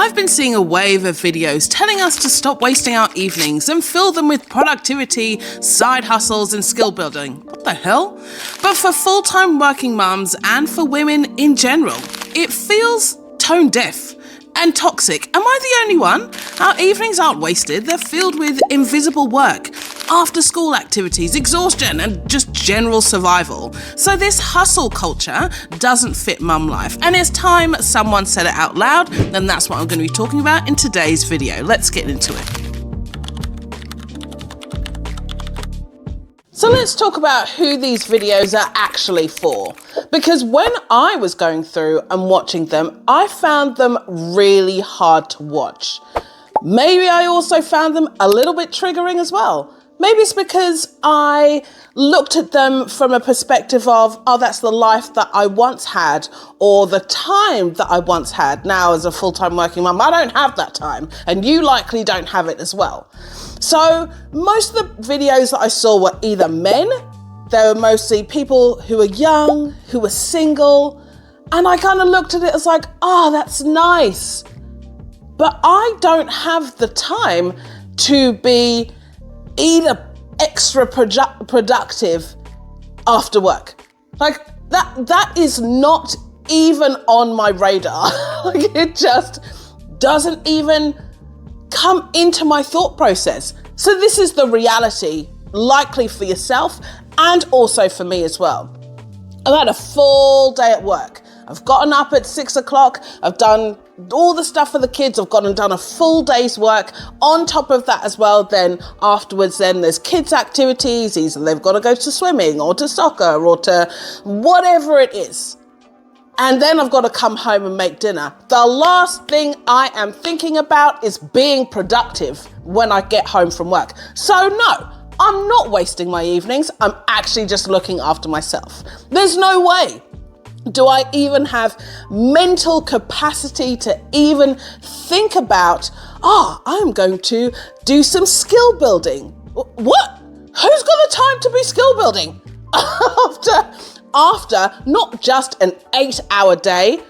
I've been seeing a wave of videos telling us to stop wasting our evenings and fill them with productivity, side hustles and skill building. What the hell? But for full-time working mums and for women in general, it feels tone deaf and toxic. Am I the only one? Our evenings aren't wasted, they're filled with invisible work, after school activities, exhaustion and just general survival. So this hustle culture doesn't fit mum life, and it's time someone said it out loud, and that's what I'm going to be talking about in today's video. Let's get into it. So let's talk about who these videos are actually for. Because when I was going through and watching them, I found them really hard to watch. Maybe I also found them a little bit triggering as well. Maybe it's because I looked at them from a perspective of, oh, that's the life that I once had, or the time that I once had. Now, as a full-time working mum, I don't have that time, and you likely don't have it as well. So most of the videos that I saw were either men, they were mostly people who were young, who were single, and I kind of looked at it as like, oh, that's nice. But I don't have the time to be either extra productive after work. Like that is not even on my radar. Like it just doesn't even come into my thought process. So this is the reality, likely for yourself and also for me as well. I've had a full day at work. I've gotten up at 6 o'clock. I've done all the stuff for the kids. I've gone and done a full day's work. On top of that as well, then afterwards, then there's kids' activities. Either they've got to go to swimming or to soccer or to whatever it is. And then I've got to come home and make dinner. The last thing I am thinking about is being productive when I get home from work. So no, I'm not wasting my evenings. I'm actually just looking after myself. There's no way do I even have mental capacity to even think about, I'm going to do some skill building. What? Who's got the time to be skill building? After not just an 8-hour day,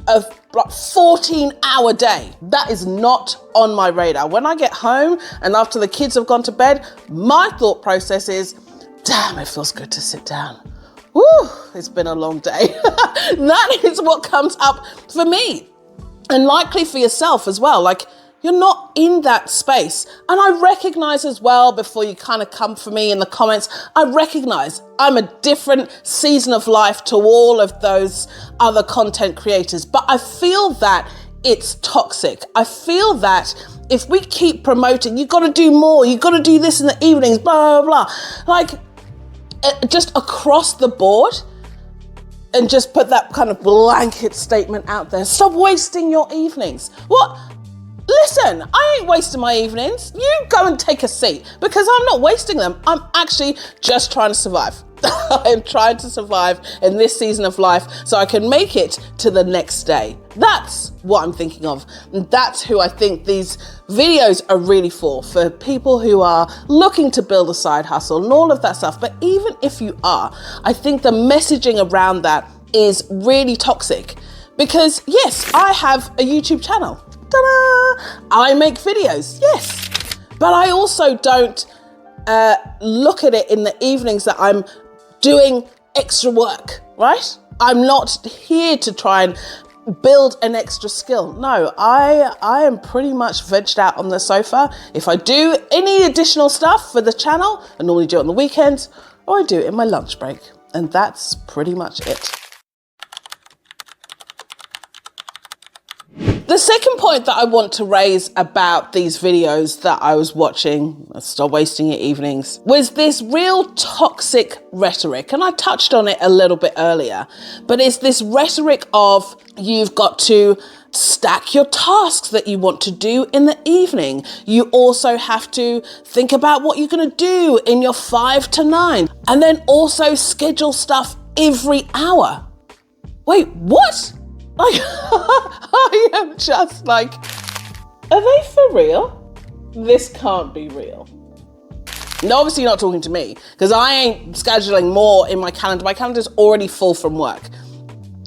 a 14-hour day. That is not on my radar. When I get home and after the kids have gone to bed, my thought process is, damn, it feels good to sit down. Woo, it's been a long day. That is what comes up for me. And likely for yourself as well. Like, you're not in that space. And I recognize as well, before you kind of come for me in the comments, I recognize I'm a different season of life to all of those other content creators. But I feel that it's toxic. I feel that if we keep promoting, you've got to do more, you've got to do this in the evenings, blah, blah, blah. Like, just across the board, and just put that kind of blanket statement out there. Stop wasting your evenings. What? Listen, I ain't wasting my evenings. You go and take a seat, because I'm not wasting them. I'm actually just trying to survive. I'm trying to survive in this season of life so I can make it to the next day. That's what I'm thinking of. And that's who I think these videos are really for people who are looking to build a side hustle and all of that stuff. But even if you are, I think the messaging around that is really toxic, because yes, I have a YouTube channel. Ta-da! I make videos, yes. But I also don't look at it in the evenings that I'm doing extra work, right? I'm not here to try and build an extra skill. No, I am pretty much vegged out on the sofa. If I do any additional stuff for the channel, I normally do it on the weekends, or I do it in my lunch break. And that's pretty much it. The second point that I want to raise about these videos that I was watching, stop wasting your evenings, was this real toxic rhetoric. And I touched on it a little bit earlier, but it's this rhetoric of you've got to stack your tasks that you want to do in the evening. You also have to think about what you're going to do in your 5 to 9, and then also schedule stuff every hour. Wait, what? Like, I am just like, are they for real? This can't be real. No, obviously you're not talking to me, because I ain't scheduling more in my calendar. My calendar's already full from work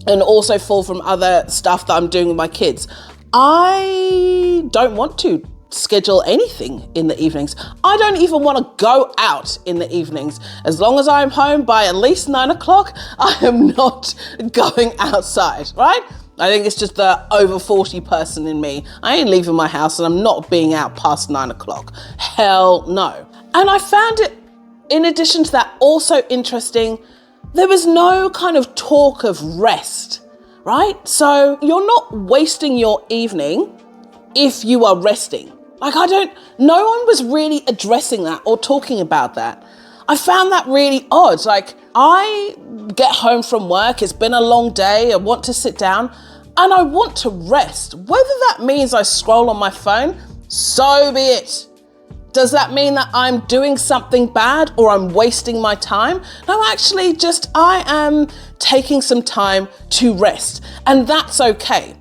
and also full from other stuff that I'm doing with my kids. I don't want to schedule anything in the evenings. I don't even want to go out in the evenings. As long as I'm home by at least 9 o'clock, I am not going outside, right? I think it's just the over 40 person in me. I ain't leaving my house and I'm not being out past 9 o'clock. Hell no. And I found it, in addition to that, also interesting. There was no kind of talk of rest, right? So you're not wasting your evening if you are resting. Like no one was really addressing that or talking about that. I found that really odd. Like, I get home from work, it's been a long day, I want to sit down and I want to rest. Whether that means I scroll on my phone, so be it. Does that mean that I'm doing something bad or I'm wasting my time? No, actually, just I am taking some time to rest, and that's okay.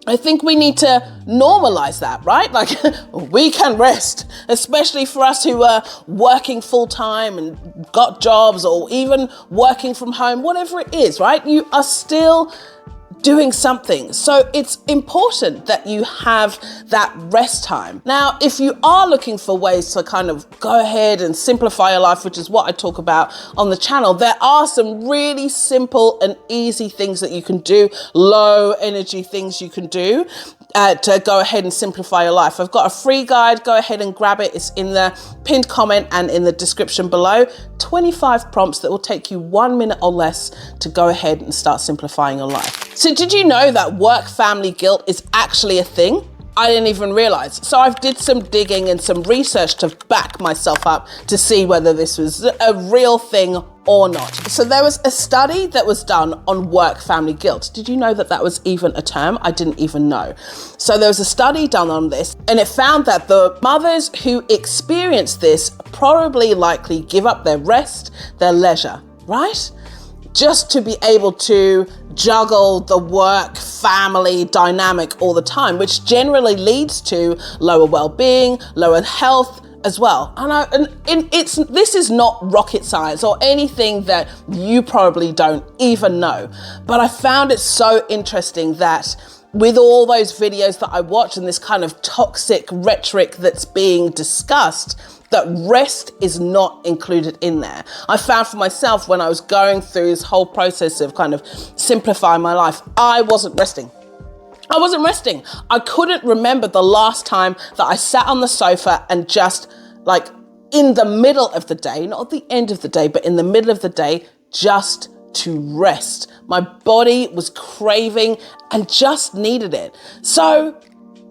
I think we need to normalize that, right? Like, we can rest, especially for us who are working full time and got jobs or even working from home, whatever it is, right? You are still doing something. So it's important that you have that rest time. Now, if you are looking for ways to kind of go ahead and simplify your life, which is what I talk about on the channel, there are some really simple and easy things that you can do, low energy things you can do to go ahead and simplify your life. I've got a free guide. Go ahead and grab it. It's in the pinned comment and in the description below. 25 prompts that will take you 1 minute or less to go ahead and start simplifying your life. So did you know that work-family guilt is actually a thing? I didn't even realize. So I've did some digging and some research to back myself up to see whether this was a real thing or not. So there was a study that was done on work-family guilt. Did you know that that was even a term? I didn't even know. So there was a study done on this, and it found that the mothers who experience this probably likely give up their rest, their leisure, right? Just to be able to juggle the work-family dynamic all the time, which generally leads to lower well-being, lower health as well. This is not rocket science or anything that you probably don't even know, but I found it so interesting that with all those videos that I watch and this kind of toxic rhetoric that's being discussed, that rest is not included in there. I found for myself when I was going through this whole process of kind of simplifying my life, I wasn't resting. I couldn't remember the last time that I sat on the sofa and just, like, in the middle of the day, not at the end of the day, but in the middle of the day, just to rest. My body was craving and just needed it. So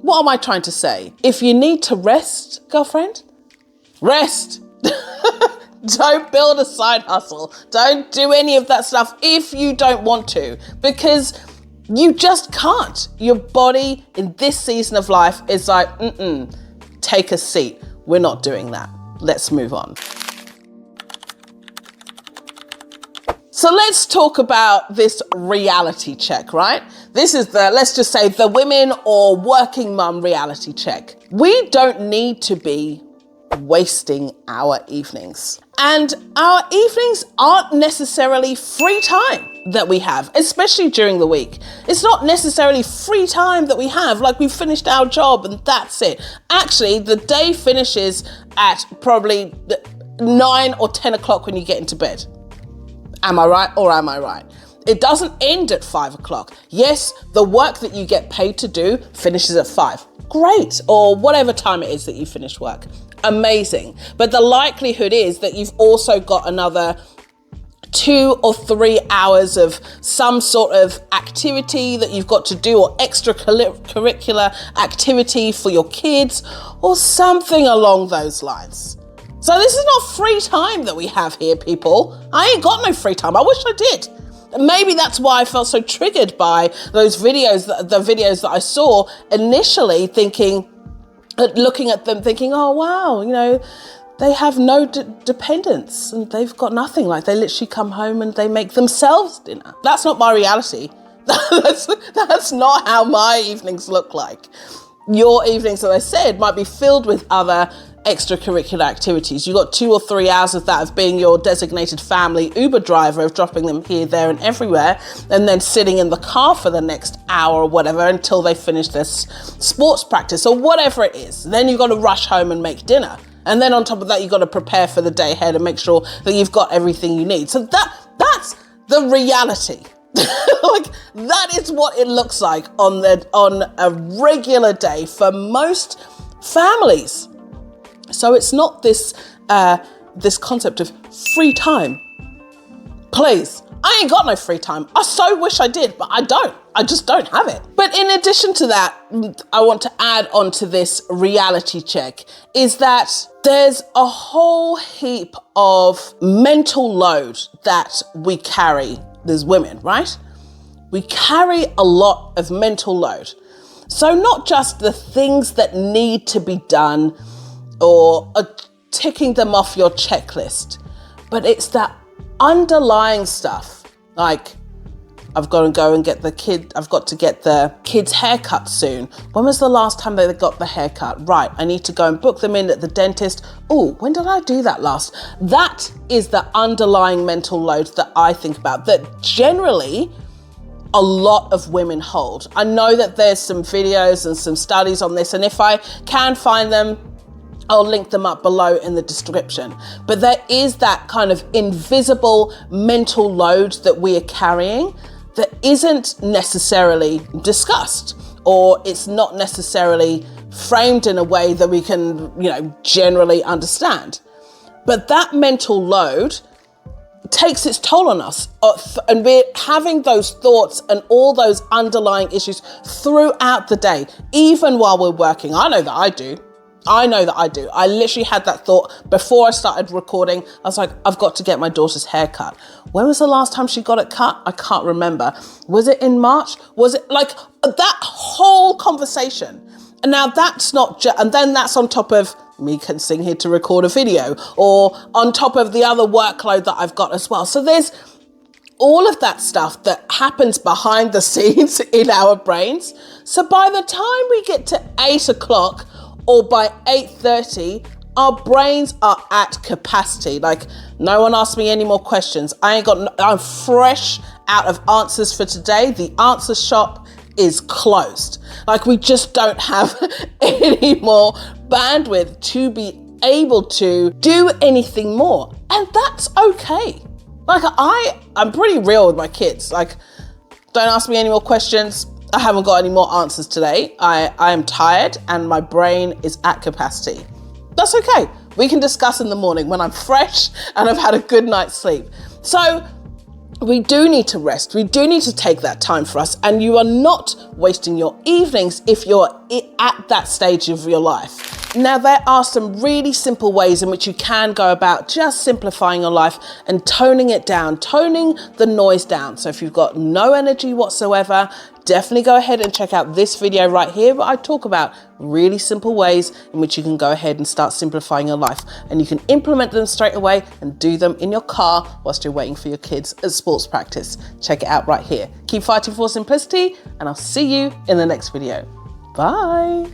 what am I trying to say? If you need to rest, girlfriend, rest. Don't build a side hustle. Don't do any of that stuff if you don't want to, because you just can't. Your body in this season of life is like, take a seat. We're not doing that. Let's move on. So let's talk about this reality check, right? This is let's just say the women or working mum reality check. We don't need to be wasting our evenings. And our evenings aren't necessarily free time that we have, especially during the week. It's not necessarily free time that we have, like we've finished our job and that's it. Actually, the day finishes at probably 9 or 10 o'clock when you get into bed. Am I right or am I right? It doesn't end at 5 o'clock. Yes, the work that you get paid to do finishes at 5. Great, or whatever time it is that you finish work. Amazing. But the likelihood is that you've also got another 2 or 3 hours of some sort of activity that you've got to do, or extracurricular activity for your kids, or something along those lines. So this is not free time that we have here, people. I ain't got no free time. I wish I did. Maybe that's why I felt so triggered by those videos, the videos that I saw initially, looking at them thinking, oh, wow, you know, they have no dependence and they've got nothing. Like, they literally come home and they make themselves dinner. That's not my reality. That's not how my evenings look like. your evenings, as I said, might be filled with other extracurricular activities. You got 2 or 3 hours of that of being your designated family Uber driver, of dropping them here, there and everywhere, and then sitting in the car for the next hour or whatever until they finish their sports practice or whatever it is. Then you've got to rush home and make dinner. And then on top of that, you've got to prepare for the day ahead and make sure that you've got everything you need. So that's the reality. Like, that is what it looks like on a regular day for most families. So it's not this concept of free time. Please, I ain't got no free time. I so wish I did, but I don't. I just don't have it. But in addition to that, I want to add on to this reality check is that there's a whole heap of mental load that we carry as women, right? We carry a lot of mental load. So not just the things that need to be done or ticking them off your checklist, but it's that underlying stuff. Like, I've got to go and get I've got to get the kids' haircut soon. When was the last time they got the haircut? Right, I need to go and book them in at the dentist. Oh, when did I do that last? That is the underlying mental load that I think about, that generally a lot of women hold. I know that there's some videos and some studies on this, and if I can find them, I'll link them up below in the description. But there is that kind of invisible mental load that we are carrying that isn't necessarily discussed, or it's not necessarily framed in a way that we can, generally understand. But that mental load takes its toll on us, and we're having those thoughts and all those underlying issues throughout the day, even while we're working. I know that I do. I literally had that thought before I started recording. I was like, I've got to get my daughter's hair cut. When was the last time she got it cut? I can't remember. Was it in March? Was it like that whole conversation? And now that's not and then that's on top of me sitting here to record a video, or on top of the other workload that I've got as well. So there's all of that stuff that happens behind the scenes in our brains. So by the time we get to 8 o'clock, or by 8:30, our brains are at capacity. Like, no one asked me any more questions. I'm fresh out of answers for today. The answer shop is closed. Like, we just don't have any more bandwidth to be able to do anything more. And that's okay. Like, I'm pretty real with my kids. Like, don't ask me any more questions. I haven't got any more answers today. I am tired and my brain is at capacity. That's okay. We can discuss in the morning when I'm fresh and I've had a good night's sleep. So we do need to rest. We do need to take that time for us. And you are not wasting your evenings if you're at that stage of your life. Now, there are some really simple ways in which you can go about just simplifying your life and toning it down, toning the noise down. So if you've got no energy whatsoever, definitely go ahead and check out this video right here, where I talk about really simple ways in which you can go ahead and start simplifying your life. And you can implement them straight away and do them in your car whilst you're waiting for your kids at sports practice. Check it out right here. Keep fighting for simplicity, and I'll see you in the next video. Bye.